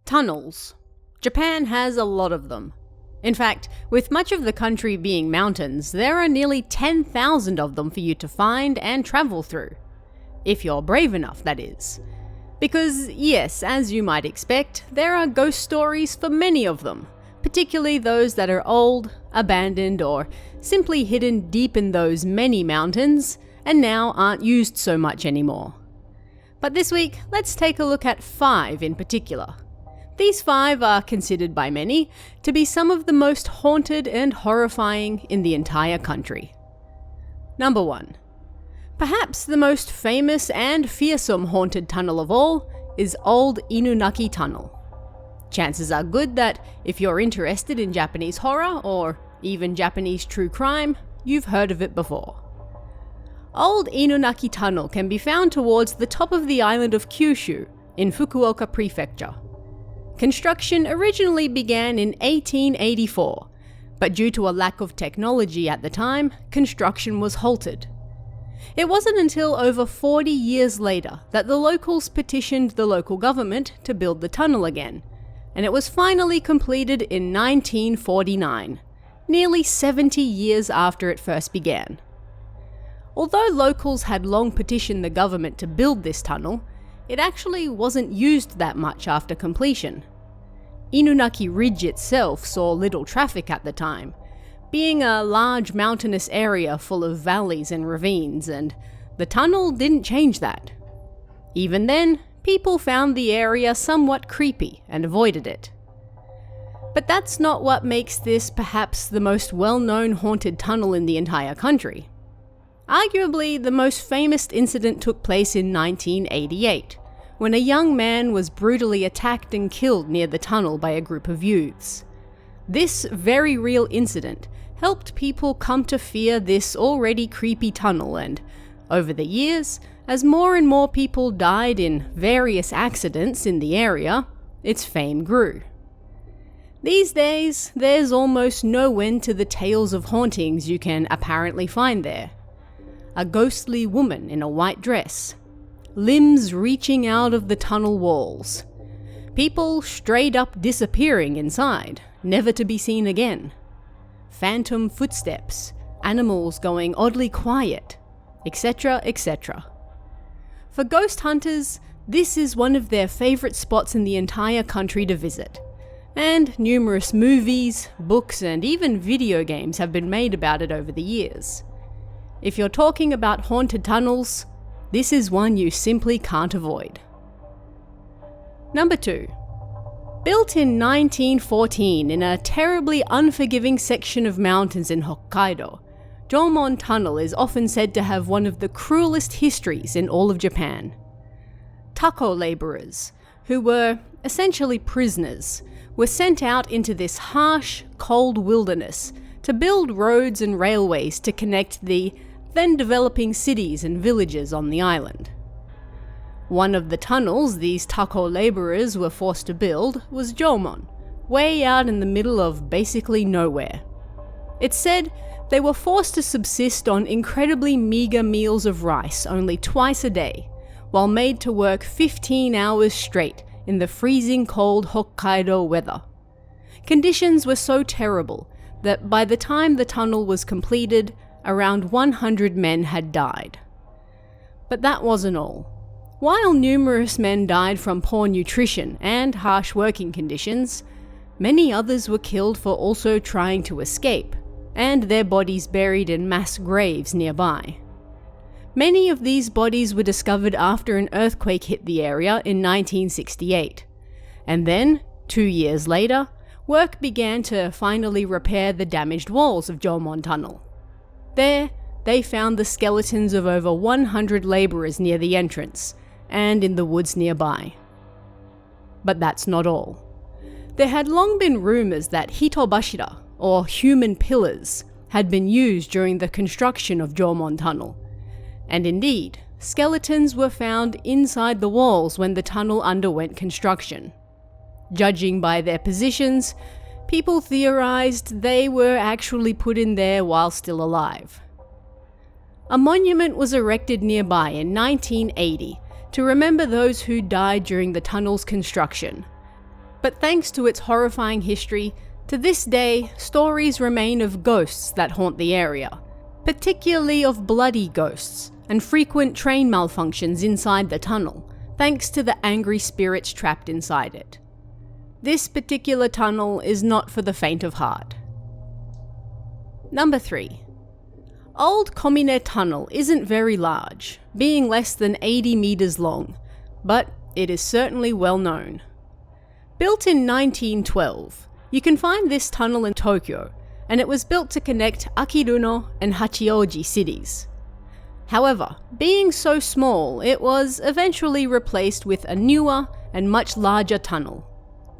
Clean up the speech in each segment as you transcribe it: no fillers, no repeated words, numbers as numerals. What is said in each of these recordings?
Tunnels. Japan has a lot of them. In fact, with much of the country being mountains, there are nearly 10,000 of them for you to find and travel through. If you're brave enough, that is. Because yes, as you might expect, there are ghost stories for many of them, particularly those that are old, abandoned, or simply hidden deep in those many mountains and now aren't used so much anymore. But this week, let's take a look at 5 in particular. These 5 are considered by many to be some of the most haunted and horrifying in the entire country. Number 1. Perhaps the most famous and fearsome haunted tunnel of all is Old Inunaki Tunnel. Chances are good that if you're interested in Japanese horror or even Japanese true crime, you've heard of it before. Old Inunaki Tunnel can be found towards the top of the island of Kyushu in Fukuoka Prefecture. Construction originally began in 1884, but due to a lack of technology at the time, construction was halted. It wasn't until over 40 years later that the locals petitioned the local government to build the tunnel again, and it was finally completed in 1949, nearly 70 years after it first began. Although locals had long petitioned the government to build this tunnel, it actually wasn't used that much after completion. Inunaki Ridge itself saw little traffic at the time, being a large mountainous area full of valleys and ravines, and the tunnel didn't change that. Even then, people found the area somewhat creepy and avoided it. But that's not what makes this perhaps the most well-known haunted tunnel in the entire country. Arguably, the most famous incident took place in 1988, when a young man was brutally attacked and killed near the tunnel by a group of youths. This very real incident helped people come to fear this already creepy tunnel, and over the years, as more and more people died in various accidents in the area, its fame grew. These days, there's almost no end to the tales of hauntings you can apparently find there. A ghostly woman in a white dress, limbs reaching out of the tunnel walls, people straight up disappearing inside, never to be seen again, phantom footsteps, animals going oddly quiet, etc., etc. For ghost hunters, this is one of their favourite spots in the entire country to visit, and numerous movies, books, and even video games have been made about it over the years. If you're talking about haunted tunnels, this is one you simply can't avoid. Number 2. Built in 1914 in a terribly unforgiving section of mountains in Hokkaido, Jomon Tunnel is often said to have one of the cruelest histories in all of Japan. Tako labourers, who were essentially prisoners, were sent out into this harsh, cold wilderness to build roads and railways to connect the then developing cities and villages on the island. One of the tunnels these Tako labourers were forced to build was Jomon, way out in the middle of basically nowhere. It's said they were forced to subsist on incredibly meagre meals of rice only twice a day, while made to work 15 hours straight in the freezing cold Hokkaido weather. Conditions were so terrible that by the time the tunnel was completed, around 100 men had died. But that wasn't all. While numerous men died from poor nutrition and harsh working conditions, many others were killed for also trying to escape, and their bodies buried in mass graves nearby. Many of these bodies were discovered after an earthquake hit the area in 1968, and then, 2 years later, work began to finally repair the damaged walls of Jomon Tunnel. There, they found the skeletons of over 100 labourers near the entrance, and in the woods nearby. But that's not all. There had long been rumours that hitobashira, or human pillars, had been used during the construction of Jomon Tunnel. And indeed, skeletons were found inside the walls when the tunnel underwent construction. Judging by their positions, people theorized they were actually put in there while still alive. A monument was erected nearby in 1980 to remember those who died during the tunnel's construction, But thanks to its horrifying history, to this day, stories remain of ghosts that haunt the area, particularly of bloody ghosts and frequent train malfunctions inside the tunnel, thanks to the angry spirits trapped inside it. This particular tunnel is not for the faint of heart. Number 3. Old Komine Tunnel isn't very large, being less than 80 meters long, but it is certainly well known. Built in 1912, you can find this tunnel in Tokyo, and it was built to connect Akiruno and Hachioji cities. However, being so small, it was eventually replaced with a newer and much larger tunnel,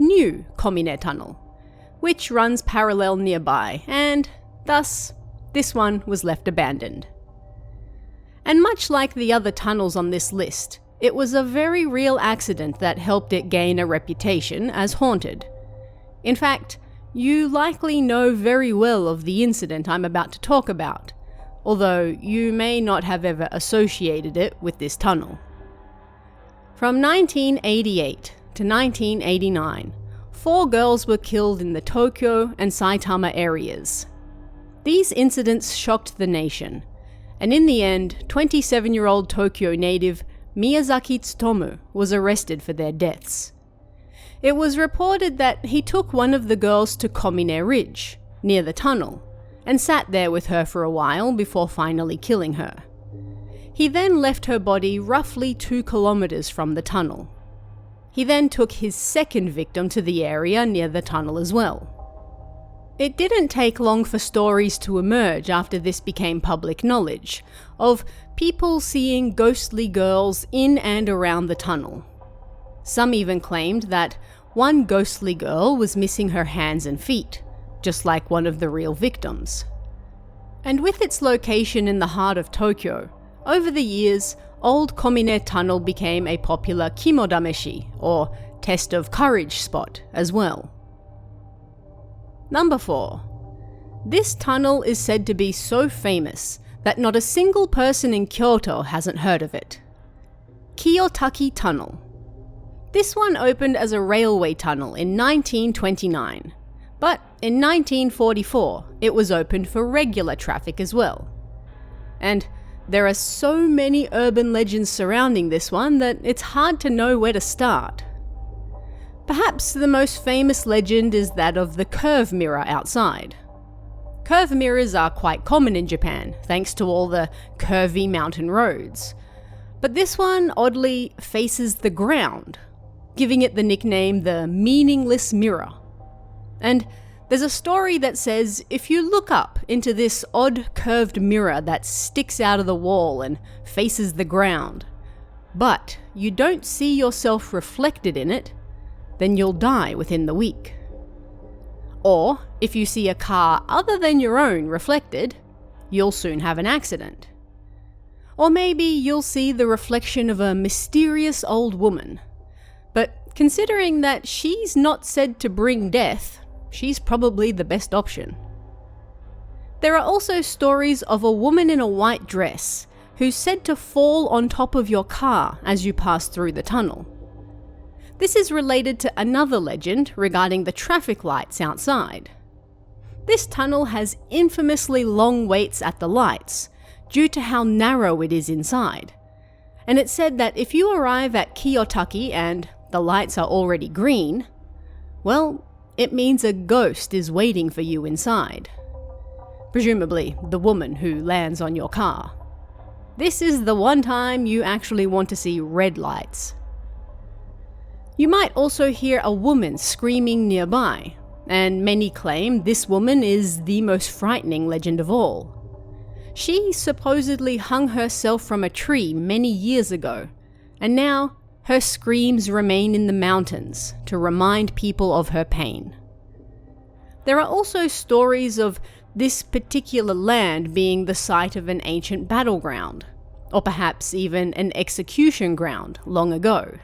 New Komine Tunnel, which runs parallel nearby, and thus, this one was left abandoned. And much like the other tunnels on this list, it was a very real accident that helped it gain a reputation as haunted. In fact, you likely know very well of the incident I'm about to talk about, although you may not have ever associated it with this tunnel. From 1988 to 1989, 4 girls were killed in the Tokyo and Saitama areas. These incidents shocked the nation, and in the end, 27-year-old Tokyo native Miyazaki Tsutomu was arrested for their deaths. It was reported that he took one of the girls to Komine Ridge, near the tunnel, and sat there with her for a while before finally killing her. He then left her body roughly 2 kilometers from the tunnel. He then took his second victim to the area near the tunnel as well. It didn't take long for stories to emerge after this became public knowledge, of people seeing ghostly girls in and around the tunnel. Some even claimed that one ghostly girl was missing her hands and feet, just like one of the real victims. And with its location in the heart of Tokyo, over the years, Old Komine Tunnel became a popular kimodameshi, or test of courage spot, as well. Number 4. This tunnel is said to be so famous that not a single person in Kyoto hasn't heard of it. Kiyotaki Tunnel. This one opened as a railway tunnel in 1929, but in 1944 it was opened for regular traffic as well. And there are so many urban legends surrounding this one that it's hard to know where to start. Perhaps the most famous legend is that of the curve mirror outside. Curve mirrors are quite common in Japan, thanks to all the curvy mountain roads. But this one oddly faces the ground, giving it the nickname the meaningless mirror. And there's a story that says if you look up into this odd curved mirror that sticks out of the wall and faces the ground, but you don't see yourself reflected in it, then you'll die within the week. Or, if you see a car other than your own reflected, you'll soon have an accident. Or maybe you'll see the reflection of a mysterious old woman. But considering that she's not said to bring death, she's probably the best option. There are also stories of a woman in a white dress who's said to fall on top of your car as you pass through the tunnel. This is related to another legend regarding the traffic lights outside. This tunnel has infamously long waits at the lights due to how narrow it is inside. And it's said that if you arrive at Kiyotaki and the lights are already green, well, it means a ghost is waiting for you inside. Presumably the woman who lands on your car. This is the one time you actually want to see red lights. You might also hear a woman screaming nearby, and many claim this woman is the most frightening legend of all. She supposedly hung herself from a tree many years ago, and now her screams remain in the mountains to remind people of her pain. There are also stories of this particular land being the site of an ancient battleground, or perhaps even an execution ground long ago.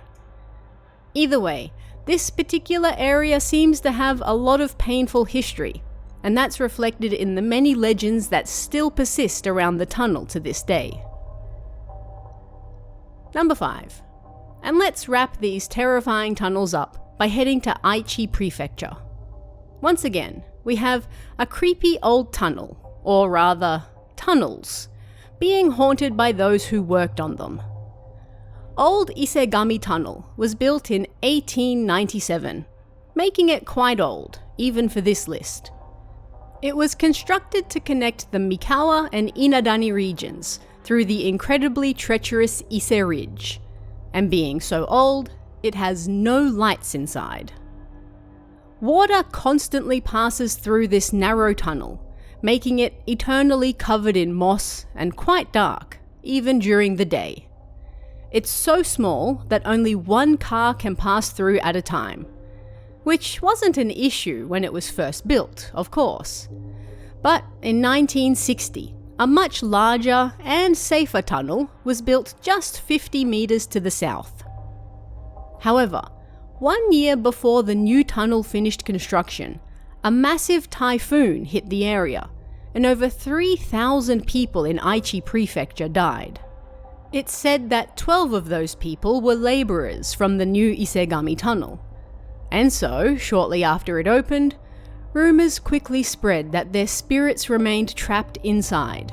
Either way, this particular area seems to have a lot of painful history, and that's reflected in the many legends that still persist around the tunnel to this day. Number 5. And let's wrap these terrifying tunnels up by heading to Aichi Prefecture. Once again, we have a creepy old tunnel, or rather, tunnels, being haunted by those who worked on them. Old Isegami Tunnel was built in 1897, making it quite old, even for this list. It was constructed to connect the Mikawa and Inadani regions through the incredibly treacherous Ise Ridge, and being so old, it has no lights inside. Water constantly passes through this narrow tunnel, making it eternally covered in moss and quite dark, even during the day. It's so small that only one car can pass through at a time, which wasn't an issue when it was first built, of course. But in 1960, a much larger and safer tunnel was built just 50 meters to the south. However, 1 year before the new tunnel finished construction, a massive typhoon hit the area, and over 3,000 people in Aichi Prefecture died. It's said that 12 of those people were laborers from the new Isegami Tunnel. And so, shortly after it opened, rumors quickly spread that their spirits remained trapped inside.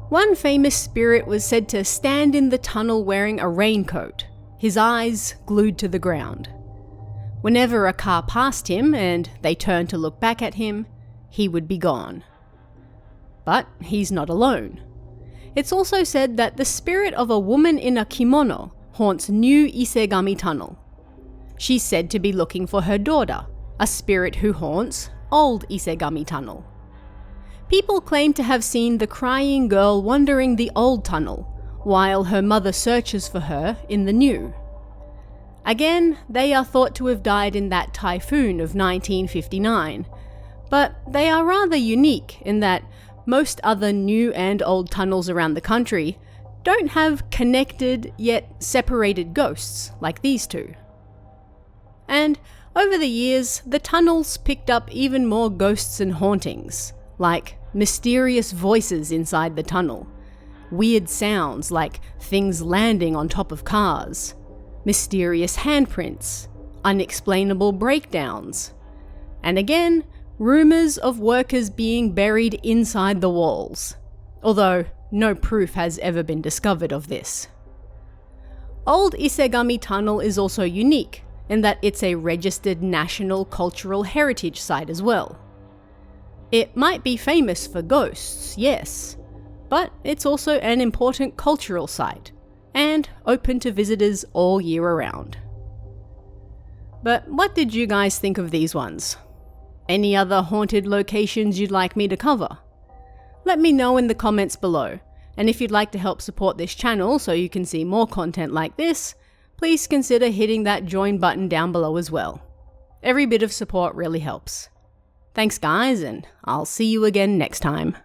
One famous spirit was said to stand in the tunnel wearing a raincoat, his eyes glued to the ground. Whenever a car passed him and they turned to look back at him, he would be gone. But he's not alone. It's also said that the spirit of a woman in a kimono haunts new Isegami Tunnel. She's said to be looking for her daughter, a spirit who haunts old Isegami Tunnel. People claim to have seen the crying girl wandering the old tunnel, while her mother searches for her in the new. Again, they are thought to have died in that typhoon of 1959, but they are rather unique in that most other new and old tunnels around the country don't have connected yet separated ghosts like these two. And over the years, the tunnels picked up even more ghosts and hauntings, like mysterious voices inside the tunnel, weird sounds like things landing on top of cars, mysterious handprints, unexplainable breakdowns, and again, rumors of workers being buried inside the walls, although no proof has ever been discovered of this. Old Isegami Tunnel is also unique in that it's a registered National Cultural Heritage Site as well. It might be famous for ghosts, yes, but it's also an important cultural site, and open to visitors all year around. But what did you guys think of these ones? Any other haunted locations you'd like me to cover? Let me know in the comments below, and if you'd like to help support this channel so you can see more content like this, please consider hitting that join button down below as well. Every bit of support really helps. Thanks guys, and I'll see you again next time.